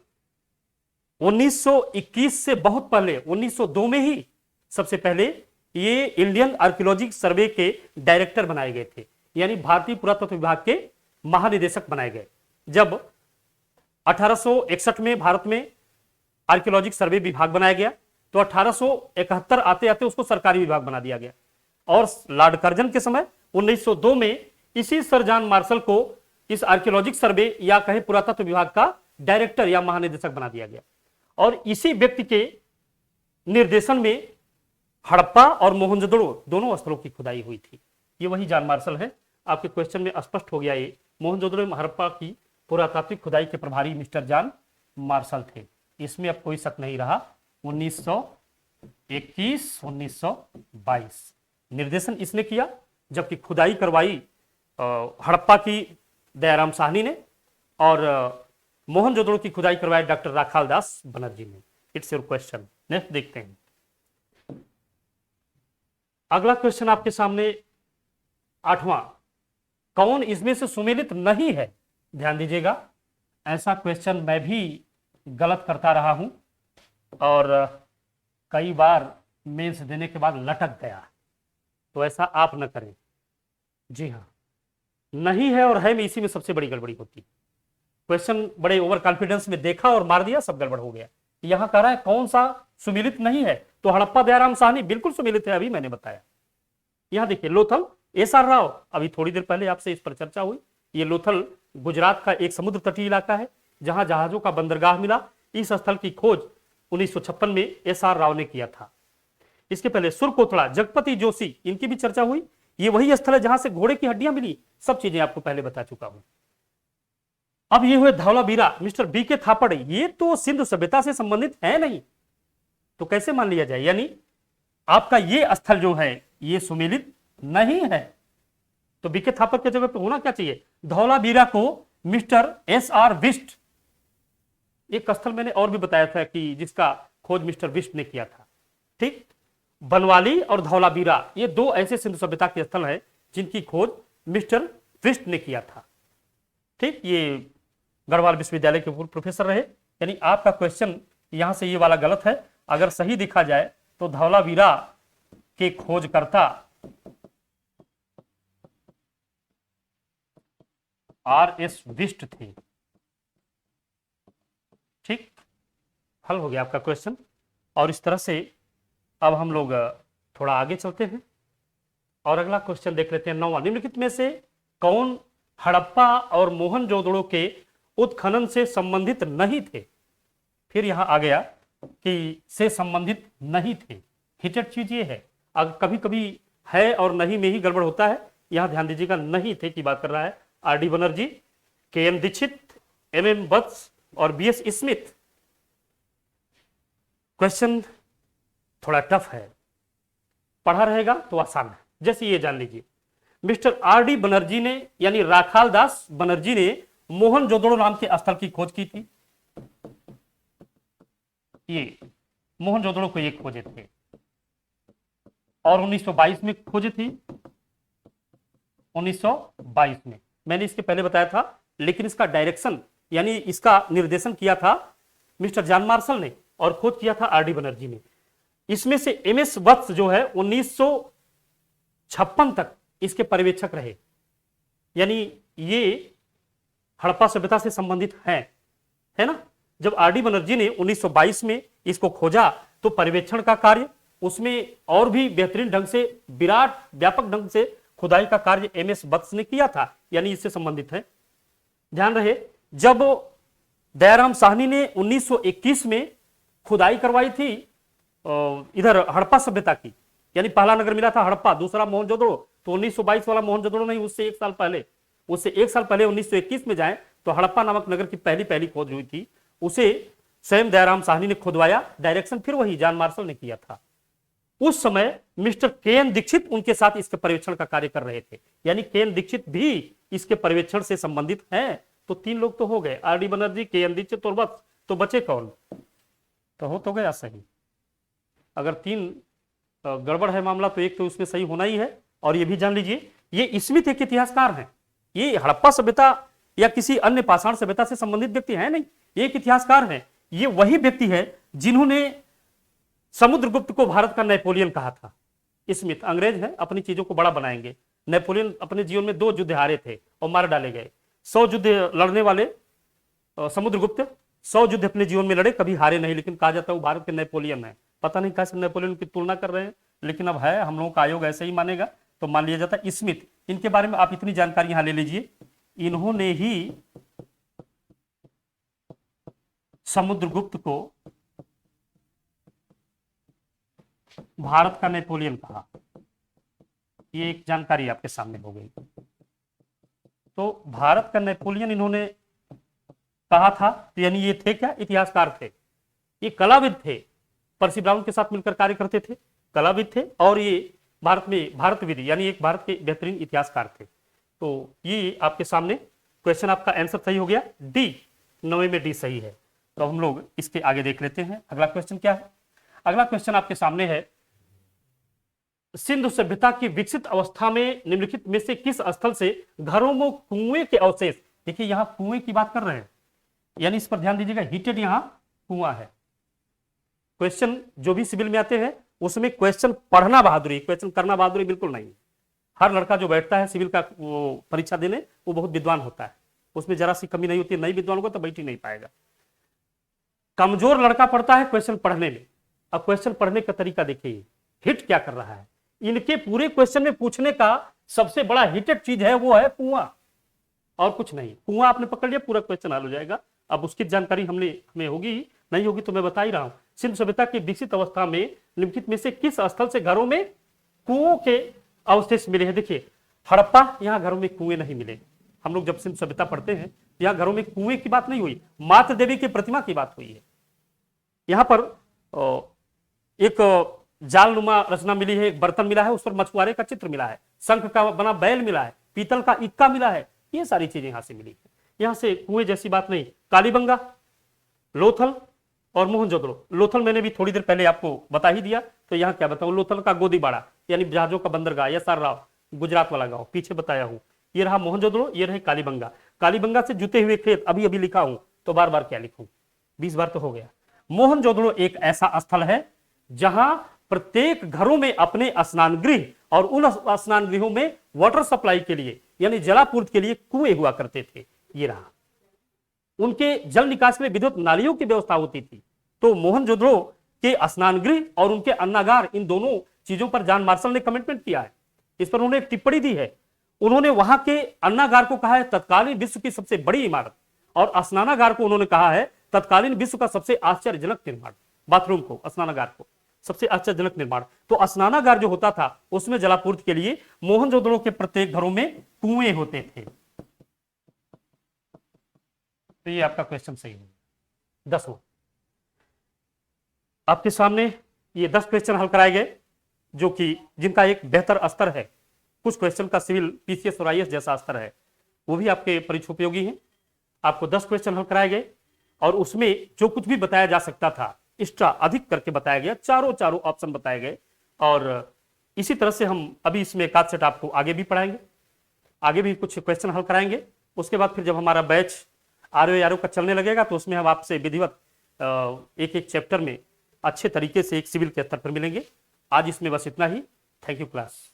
1921 से बहुत पहले 1902 में ही सबसे पहले ये इंडियन आर्कियोलॉजिकल सर्वे के डायरेक्टर बनाए गए थे, यानी भारतीय पुरातत्व विभाग के महानिदेशक बनाए गए। जब 1861 में भारत में आर्कियोलॉजिकल सर्वे विभाग बनाया गया तो 1871 आते आते उसको सरकारी विभाग बना दिया गया, और लॉर्ड कर्जन के समय 1902 में इसी सर जॉन मार्शल को इस आर्कियोलॉजिकल सर्वे या कहे पुरातत्व विभाग का डायरेक्टर या महानिदेशक बना दिया गया। और इसी व्यक्ति के निर्देशन में हड़प्पा और मोहनजोदड़ो दोनों स्थलों की खुदाई हुई थी। ये वही जॉन मार्शल है। आपके क्वेश्चन में स्पष्ट हो गया, ये मोहनजोदड़ो में हड़प्पा की पुरातात्विक खुदाई के प्रभारी मिस्टर जॉन मार्शल थे। इसमें अब कोई शक नहीं रहा। 1921 1922 निर्देशन इसने किया, जबकि खुदाई करवाई हड़प्पा की दयाराम साहनी ने, और मोहनजोदड़ो की खुदाई करवाई डॉक्टर राखाल दास बनर्जी ने। It's your question. नेक्स्ट देखते हैं। अगला क्वेश्चन आपके सामने 8वां, कौन इसमें से सुमेलित नहीं है? ध्यान दीजिएगा, ऐसा क्वेश्चन मैं भी गलत करता रहा हूं और कई बार मेंस देने के बाद लटक गया, तो ऐसा आप न करें। जी हाँ, नहीं है और है में इसी में सबसे बड़ी गड़बड़ी होती है। क्वेश्चन बड़े ओवर कॉन्फिडेंस में देखा और मार दिया, सब गड़बड़ हो गया। यहां कह रहा है कौन सा सुमिलित नहीं है, तो हड़प्पा दयाराम साहनी बिल्कुल सुमिलित है, अभी मैंने बताया। यहां देखिए लोथल एस.आर. राव, अभी थोड़ी देर पहले आपसे इस पर चर्चा हुई। ये लोथल गुजरात का एक समुद्र तटीय इलाका है जहां जहाजों का बंदरगाह मिला। इस स्थल की खोज 1956 में एस.आर. राव ने किया था। इसके पहले सुरकोटड़ा जगपति जोशी, इनकी भी चर्चा हुई। ये वही स्थल है जहां से घोड़े की हड्डियां मिली, सब चीजें आपको पहले बता चुका हूं। अब ये हुए धौलावीरा मिस्टर बी.के. थापड़, ये तो सिंधु सभ्यता से संबंधित है नहीं, तो कैसे मान लिया जाए, यानी आपका ये स्थल जो है ये सुमेलित नहीं है। तो बी.के. थापड़ के जगह पे होना क्या चाहिए, धौलावीरा को मिस्टर एस.आर. विस्ट, एक स्थल मैंने और भी बताया था कि जिसका खोज मिस्टर विस्ट ने किया था। ठीक, बनवाली और धौलावीरा ये दो ऐसे सिंधु सभ्यता के स्थल हैं जिनकी खोज मिस्टर विस्ट ने किया था। ठीक, ये गढ़वाल विश्वविद्यालय के पूर्व प्रोफेसर रहे। यानी आपका क्वेश्चन यहां से ये वाला गलत है। अगर सही दिखा जाए तो धौलावीरा के खोजकर्ता आर.एस. विस्ट थे। ठीक, हल हो गया आपका क्वेश्चन। और इस तरह से अब हम लोग थोड़ा आगे चलते हैं और अगला क्वेश्चन देख लेते हैं। 9वां, निम्नलिखित में से कौन हड़प्पा और मोहनजोदड़ो के उत्खनन से संबंधित नहीं थे। फिर यहां आ गया कि से संबंधित नहीं थे। हिटेड चीज ये है, अगर कभी कभी है और नहीं में ही गड़बड़ होता है। यहां ध्यान दीजिएगा, नहीं थे की बात कर रहा है RD. Banerjee, KM. Dixit, mm. वत्स और बी.एस. स्मिथ। क्वेश्चन थोड़ा टफ है, पढ़ा रहेगा तो आसान है। जैसे ये जान लीजिए, मिस्टर आर.डी. बनर्जी ने यानी राखाल दास बनर्जी ने मोहनजोदड़ो नाम के स्थल की खोज की थी। ये मोहनजोदड़ो को ये खोजे थे और 1922 में खोजे थी। 1922 में मैंने इसके पहले बताया था, लेकिन इसका डायरेक्शन यानी इसका निर्देशन किया था मिस्टर जॉन मार्शल ने और खोज किया था आर.डी. बनर्जी ने। इसमें से एम.एस. वत्स जो है 1956 तक इसके पर्यवेक्षक रहे। यानी ये हड़प्पा सभ्यता से संबंधित है ना। जब आर.डी. बनर्जी ने 1922 में इसको खोजा तो पर्यवेक्षण का कार्य उसमें और भी बेहतरीन ढंग से विराट व्यापक ढंग से खुदाई का कार्य एम.एस. वत्स ने किया था, यानी इससे संबंधित है। ध्यान रहे, जब दयाराम साहनी ने 1921 में खुदाई करवाई थी इधर हड़प्पा सभ्यता की, यानी पहला नगर मिला था हड़प्पा, दूसरा मोहनजोदड़ो, तो 1922 वाला मोहनजोदड़ो नहीं, उससे एक साल पहले 1921 में जाएं तो हड़प्पा नामक नगर की पहली खोज हुई थी। उसे स्वयं दयाराम साहनी ने खुदवाया, डायरेक्शन फिर वही जॉन मार्शल ने किया था। उस समय मिस्टर के.एन. दीक्षित उनके साथ इसके पर्यवेक्षण का कार्य कर रहे थे, यानी के.एन. दीक्षित भी इसके पर्यवेक्षण से संबंधित हैं। तो 3 लोग तो हो गए, आर.डी. बनर्जी, के.एन. दीक्षित और वत्स, तो बचे कौन, तो हो तो गया सही। अगर 3 गड़बड़ है मामला तो एक तो उसमें सही होना ही है। और ये भी जान लीजिए, ये स्मिथ एक इतिहासकार हैं, ये हड़प्पा सभ्यता या किसी अन्य पाषाण सभ्यता से संबंधित व्यक्ति है नहीं, ये एक इतिहासकार हैं। ये वही व्यक्ति है जिन्होंने समुद्रगुप्त को भारत का नेपोलियन कहा था। स्मिथ अंग्रेज है, अपनी चीजों को बड़ा बनाएंगे। नेपोलियन अपने जीवन में 2 युद्ध हारे थे और मार डाले गए। 100 युद्ध लड़ने वाले समुद्रगुप्त 100 युद्ध अपने जीवन में लड़े, कभी हारे नहीं, लेकिन कहा जाता है वो भारत के नेपोलियन है। पता नहीं कैसे नेपोलियन की तुलना कर रहे हैं, लेकिन अब है, हम लोगों का आयोग ऐसे ही मानेगा, तो मान लिया जाता है। स्मिथ, इनके बारे में आप इतनी जानकारी यहां ले लीजिए, इन्होंने ही समुद्रगुप्त को भारत का नेपोलियन कहा। ये एक जानकारी आपके सामने हो गई। तो भारत का नेपोलियन इन्होंने कहा था, तो यानी ये थे क्या, इतिहासकार थे, ये कलाविद थे, पर्सी ब्राउन के साथ मिलकर कार्य करते थे, कलाविद थे और ये भारत में भारतविद यानी एक भारत के बेहतरीन इतिहासकार थे। तो ये आपके सामने क्वेश्चन, आपका आंसर सही हो गया डी, 9 में डी सही है। तो हम लोग इसके आगे देख लेते हैं अगला क्वेश्चन क्या है। अगला क्वेश्चन आपके सामने है, सिंधु सभ्यता की विकसित अवस्था में निम्नलिखित में से किस स्थल से घरों में कुएं के अवशेष, देखिए यहां कुएं की बात कर रहे हैं, यानी इस पर ध्यान दीजिएगा, हीटेड यहां कुआं है। क्वेश्चन जो भी सिविल में आते हैं उसमें क्वेश्चन पढ़ना बहादुरी, क्वेश्चन करना बहादुरी बिल्कुल नहीं। हर लड़का जो बैठता है सिविल का परीक्षा देने वो बहुत विद्वान होता है, उसमें जरा सी कमी नहीं होती, नहीं विद्वान होगा तो बैठ ही नहीं पाएगा। कमजोर लड़का पढ़ता है क्वेश्चन पढ़ने में। अब क्वेश्चन पढ़ने का तरीका देखिए, हिट क्या कर रहा है। इनके पूरे क्वेश्चन में पूछने का सबसे बड़ा हिटेड चीज है वो है कुआं, और कुछ नहीं। कुआं आपने पकड़ लिया, पूरा क्वेश्चन हल हो जाएगा। अब उसकी जानकारी हमें होगी नहीं होगी तो मैं बता ही रहा हूं। सिंधु सभ्यता की विकसित अवस्था में निम्नलिखित में से किस स्थल से घरों में कुओं के अवशेष मिले हैं? देखिए हड़प्पा, यहाँ घरों में कुएं नहीं मिले। हम लोग जब सिंधु सभ्यता पढ़ते हैं यहाँ घरों में कुएं की बात नहीं हुई, मातृ देवी की प्रतिमा की बात हुई है। यहाँ पर एक जालनुमा रचना मिली है, एक बर्तन मिला है, उस पर मछुआरे का चित्र मिला है, शंख का बना बैल मिला है, पीतल का इक्का मिला है। ये सारी चीजें यहां से मिली है। यहां से कुएं जैसी बात नहीं। कालीबंगा, लोथल और मोहनजोदड़ो। लोथल मैंने भी थोड़ी देर पहले आपको बता ही दिया, तो यहाँ क्या बताऊं। लोथल का गोदीबाड़ा यानी जहाजों का बंदरगाह, एसआर राव गुजरात वाला गांव पीछे बताया हूं। ये रहा मोहनजोदड़ो, ये रहे कालीबंगा। कालीबंगा से जुते हुए खेत अभी अभी लिखा हूं, तो बार बार क्या लिखूं, 20 बार तो हो गया। मोहनजोदड़ो एक ऐसा स्थल है जहां प्रत्येक घरों में अपने स्नान गृह और उन स्नान गृहों में वाटर सप्लाई के लिए यानी जलापूर्ति के लिए कुएं हुआ करते थे। ये रहा, उनके जल निकास के लिए विद्युत नालियों की व्यवस्था होती थी। तो मोहनजोदड़ो के स्नान गृह और उनके अन्नागार, इन दोनों चीजों पर जॉन मार्शल ने कमिटमेंट किया है। इस पर उन्होंने एक टिप्पणी दी है। उन्होंने वहां के अन्नागार को कहा है तत्कालीन विश्व की सबसे बड़ी इमारत, और स्नानागार को उन्होंने कहा है तत्कालीन विश्व का सबसे आश्चर्यजनक निर्माण। बाथरूम को, स्नानागार को सबसे आश्चर्यजनक निर्माण। तो स्नानागार जो होता था उसमें जलापूर्ति के लिए मोहनजोदड़ो के प्रत्येक घरों में कुएं होते थे। तो ये आपका क्वेश्चन सही है। 10वां आपके सामने ये 10 क्वेश्चन हल कराए गए, जो कि जिनका एक बेहतर स्तर है। कुछ क्वेश्चन का सिविल पीसीएस और आईएएस जैसा स्तर है, वो भी आपके परीक्षा उपयोगी हैं। आपको 10 क्वेश्चन हल कराए गए और उसमें जो कुछ भी बताया जा सकता था एक्स्ट्रा अधिक करके बताया गया। चारों ऑप्शन बताए गए, और इसी तरह से हम अभी इसमें एक आध सेट आपको आगे भी पढ़ाएंगे, आगे भी कुछ क्वेश्चन हल कराएंगे। उसके बाद फिर जब हमारा बैच आरओ का चलने लगेगा तो उसमें हम आपसे विधिवत एक एक चैप्टर में अच्छे तरीके से एक सिविल के स्तर पर मिलेंगे। आज इसमें बस इतना ही। Thank you class.